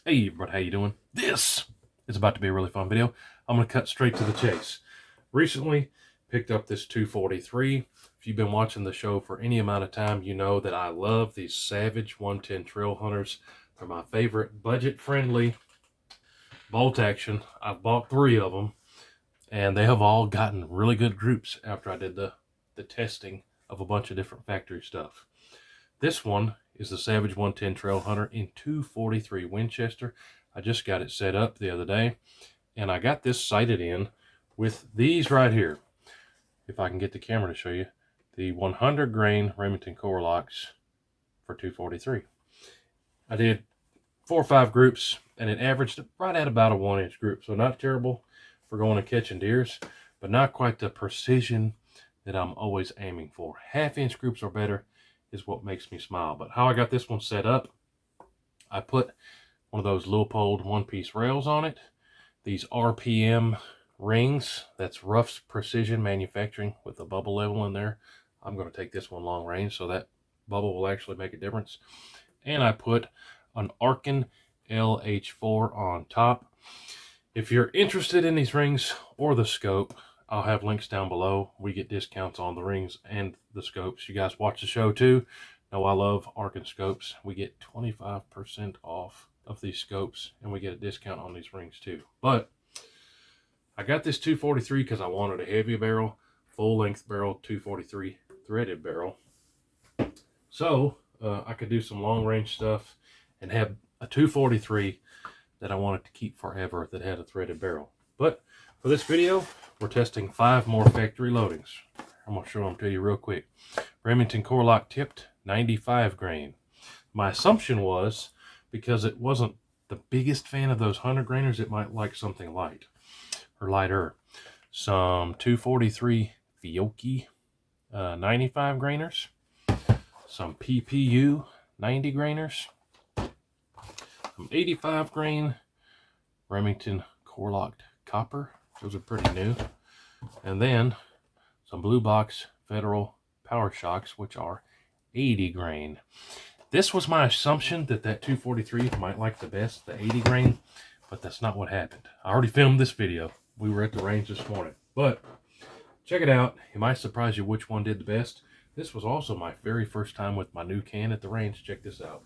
Hey everybody, how you doing? This is about to be a really fun video. I'm going to cut straight to the chase. Recently picked up this 243. If you've been watching the show for any amount of time, you know that I love these Savage 110 Trail Hunters. They're my favorite budget-friendly bolt action. I've bought 3 of them, and they have all gotten really good groups after I did the testing of a bunch of different factory stuff. This one is the Savage 110 Trail Hunter in 243 Winchester. I just got it set up the other day, and I got this sighted in with these right here. If I can get the camera to show you, the 100 grain Remington Core-Lokts for 243. I did 4 or 5 groups, and it averaged right at about a 1-inch group, so not terrible for going and catching deers, but not quite the precision that I'm always aiming for. 1/2-inch groups or better is what makes me smile. But how I got this one set up, I put one of those Leupold one-piece rails on it, these RPM rings, that's Ruff's Precision Manufacturing with a bubble level in there. I'm going to take this one long range, so that bubble will actually make a difference. And I put an Arkin LH4 on top. If you're interested in these rings or the scope, I'll have links down below. We get discounts on the rings and the scopes. You guys watch the show too. Know I love Arkin scopes. We get 25% off of these scopes, and we get a discount on these rings too. But I got this 243 because I wanted a heavy barrel, full length barrel, 243 threaded barrel. So I could do some long range stuff and have a 243 that I wanted to keep forever that had a threaded barrel. But for this video, we're testing 5 more factory loadings. I'm going to show them to you real quick. Remington Core-Lokt tipped 95 grain. My assumption was, because it wasn't the biggest fan of those 100 grainers, it might like something light or lighter. Some 243 Fiocchi 95 grainers. Some PPU 90 grainers. Some 85 grain Remington Core-Lokt copper. Those are pretty new. And then some blue box Federal Power Shocks, which are 80 grain. This was my assumption that 243 might like the best, the 80 grain, but that's not what happened. I already filmed this video. We were at the range this morning. But check it out. It might surprise you which one did the best. This was also my very first time with my new can at the range. Check this out.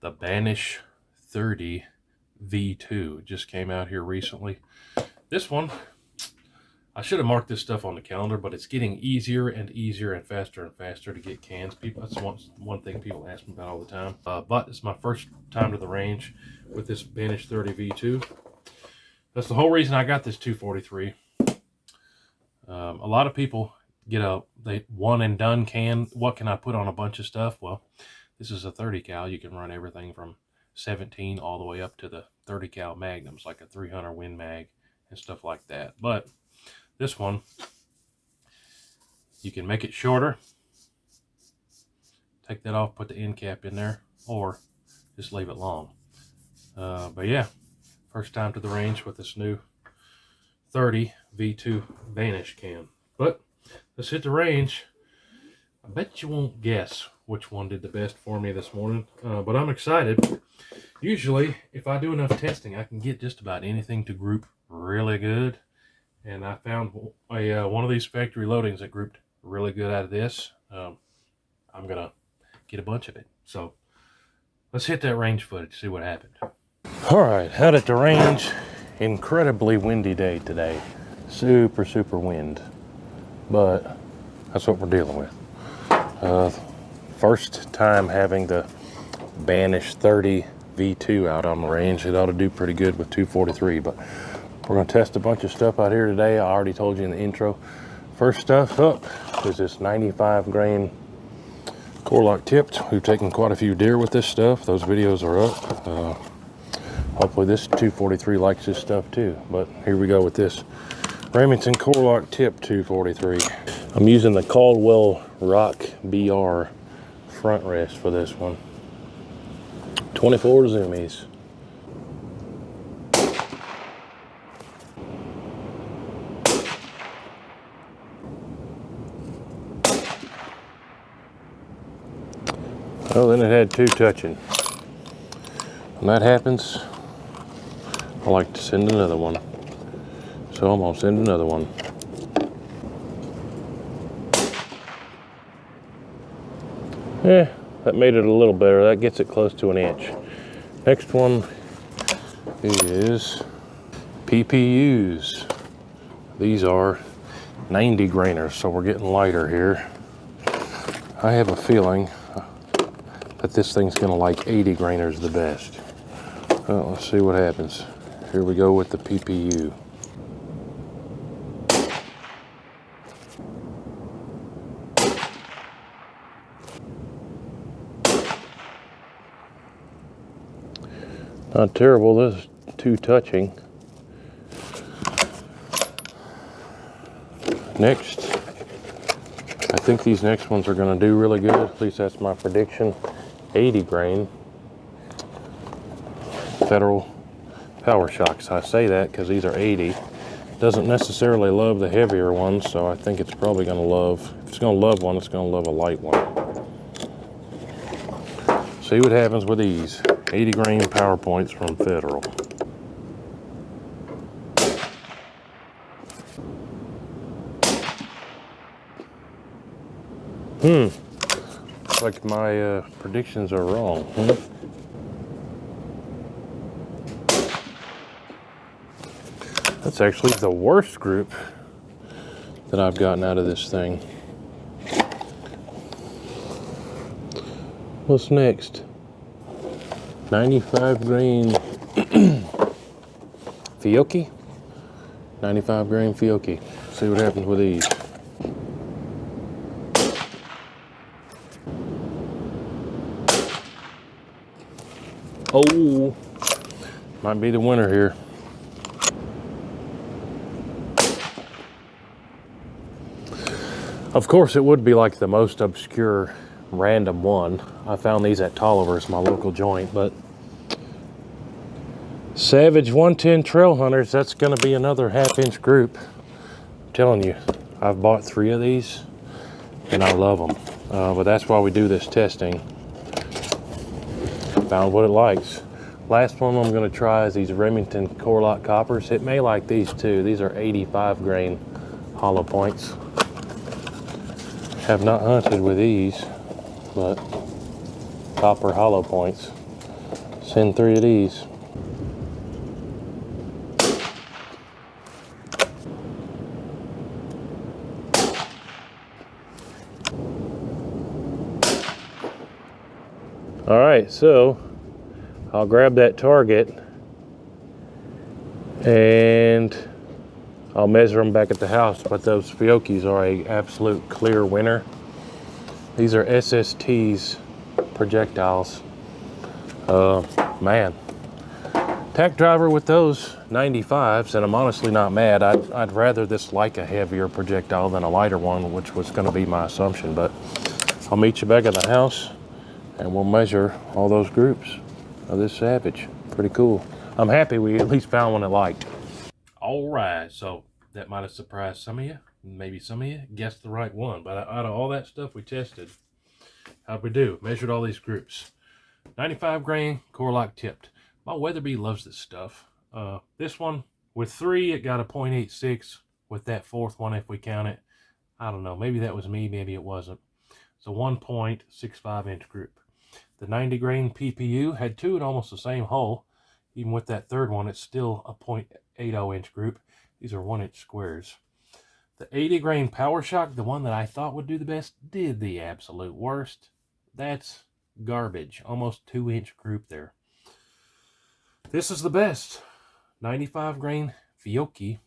The Banish 30 V2 just came out here recently. This one, I should have marked this stuff on the calendar, but it's getting easier and easier and faster to get cans. People, that's one thing people ask me about all the time. But it's my first time to the range with this Banish 30 V2. That's the whole reason I got this 243. A lot of people get a one and done can. What can I put on a bunch of stuff? Well, this is a 30 cal. You can run everything from 17 all the way up to the 30 cal magnums, like a 300 Win Mag and stuff like that. But this one, you can make it shorter, take that off, put the end cap in there, or just leave it long. But yeah, first time to the range with this new 30 V2 Banish can. But let's hit the range. I bet you won't guess which one did the best for me this morning, but I'm excited. Usually, if I do enough testing, I can get just about anything to group really good. And I found one of these factory loadings that grouped really good out of this. I'm going to get a bunch of it. So let's hit that range footage, see what happened. All right, out at the range. Incredibly windy day today. Super wind. But that's what we're dealing with. First time having the Banish 30 V2 out on the range. It ought to do pretty good with 243, but we're going to test a bunch of stuff out here today. I already told you in the intro. First stuff up is this 95 grain Core-Lokt tipped. We've taken quite a few deer with this stuff. Those videos are up. Hopefully this 243 likes this stuff too, but here we go with this Remington Core-Lokt tip 243. I'm using the Caldwell Rock BR front rest for this one. 24 zoomies. Well, then it had 2 touching. When that happens, I like to send another one. So I'm gonna send another one. Yeah, that made it a little better. That gets it close to an inch. Next one is PPUs. These are 90 grainers, so we're getting lighter here. I have a feeling that this thing's gonna like 80 grainers the best. Well, let's see what happens. Here we go with the PPU. Not terrible, this is too touching. Next, I think these next ones are gonna do really good, at least that's my prediction. 80 grain Federal Power Shocks. I say that because these are 80. Doesn't necessarily love the heavier ones, so I think it's probably gonna love, if it's gonna love one, it's gonna love a light one. See what happens with these 80 grain power points from Federal. Looks like my predictions are wrong. That's actually the worst group that I've gotten out of this thing. What's next? 95 grain Fiocchi? 95 grain Fiocchi. See what happens with these. Oh, might be the winner here. Of course, it would be like the most obscure random one. I found these at Tolliver's, my local joint, but Savage 110 Trail Hunters, that's gonna be another half-inch group. I'm telling you, I've bought 3 of these and I love them. But that's why we do this testing. Found what it likes. Last one I'm gonna try is these Remington Core-Lokt coppers. It may like these too. These are 85 grain hollow points. Have not hunted with these, but copper hollow points. Send 3 of these. All right, so I'll grab that target and I'll measure them back at the house, but those Fiocchis are an absolute clear winner. These are SST's projectiles. Man, tack driver with those 95s, and I'm honestly not mad. I'd rather this like a heavier projectile than a lighter one, which was gonna be my assumption, but I'll meet you back at the house and we'll measure all those groups of this Savage. Pretty cool. I'm happy we at least found one I liked. All right, so that might have surprised some of you. Maybe some of you guessed the right one, but out of all that stuff we tested, how'd we do? Measured all these groups. 95 grain Core-Lokt tipped. My Weatherby loves this stuff. This one, with 3, it got a 0.86. With that 4th one, if we count it, I don't know, maybe that was me, maybe it wasn't. It's a 1.65 inch group. The 90 grain PPU had 2 in almost the same hole. Even with that 3rd one, it's still a 0.80 inch group. These are 1 inch squares. The 80 grain Power Shock, the one that I thought would do the best, did the absolute worst. That's garbage. Almost 2 inch group there. This is the best. 95 grain Fiocchi.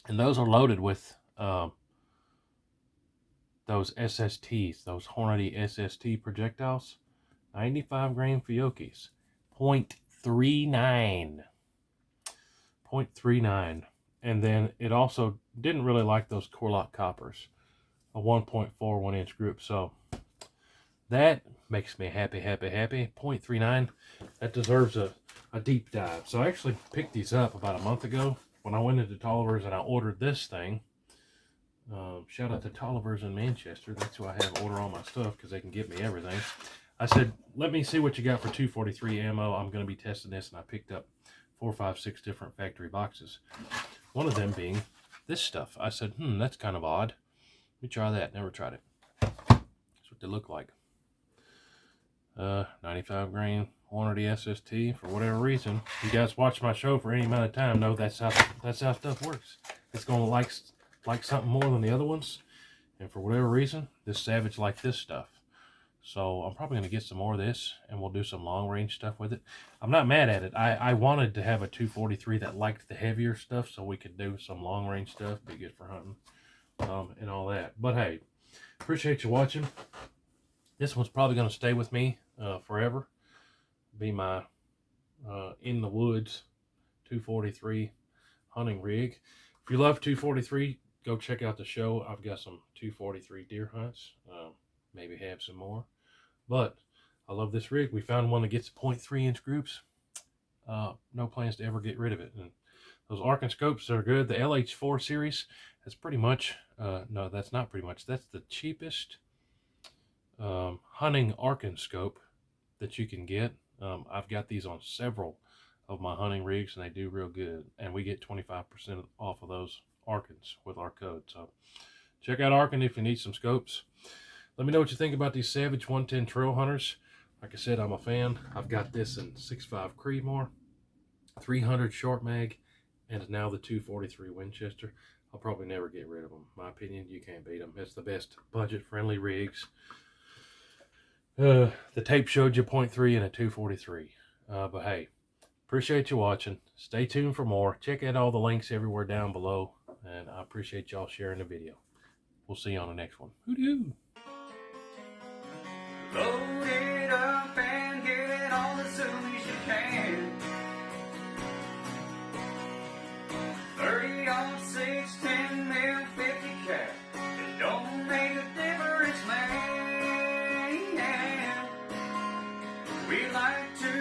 And those are loaded with those SSTs, those Hornady SST projectiles. 95 grain Fiocchis. 0.39. 0.39. And then it also didn't really like those Core-Lokt coppers. A 1.41 inch group. So that makes me happy, happy, happy. 0.39. That deserves a deep dive. So I actually picked these up about a month ago when I went into Tolliver's and I ordered this thing. Shout out to Tolliver's in Manchester. That's who I have order all my stuff because they can get me everything. I said, let me see what you got for 243 ammo. I'm going to be testing this, and I picked up 4, 5, 6 different factory boxes. One of them being this stuff. I said, that's kind of odd. Let me try that. Never tried it. That's what they look like. 95 grain quantity SST. For whatever reason, you guys watch my show for any amount of time know that's how stuff works. It's going to like something more than the other ones, and for whatever reason, this Savage liked this stuff. So I'm probably going to get some more of this, and we'll do some long range stuff with it. I'm not mad at it. I wanted to have a 243 that liked the heavier stuff, so we could do some long range stuff, be good for hunting, and all that. But hey, appreciate you watching. This one's probably going to stay with me forever. Be my in the woods 243 hunting rig. If you love 243, go check out the show. I've got some 243 deer hunts. Maybe have some more. But I love this rig. We found one that gets 0.3-inch groups. No plans to ever get rid of it. And those Arkin scopes are good. The LH4 series, that's pretty much, no, that's not pretty much. That's the cheapest hunting Arkin scope that you can get. I've got these on several of my hunting rigs, and they do real good. And we get 25% off of those Arkins with our code. So check out Arkin if you need some scopes. Let me know what you think about these Savage 110 Trail Hunters. Like I said, I'm a fan. I've got this in 6.5 Creedmoor, 300 short mag, and now the 243 Winchester. I'll probably never get rid of them. In my opinion, you can't beat them. It's the best budget-friendly rigs. The tape showed you 0.3 and a 243. But hey, appreciate you watching. Stay tuned for more. Check out all the links everywhere down below. And I appreciate y'all sharing the video. We'll see you on the next one. Hoo-doo! Load it up and get it on as soon as you can. 30-06, 10 mil, 50 cal. It don't make a difference, man. We like to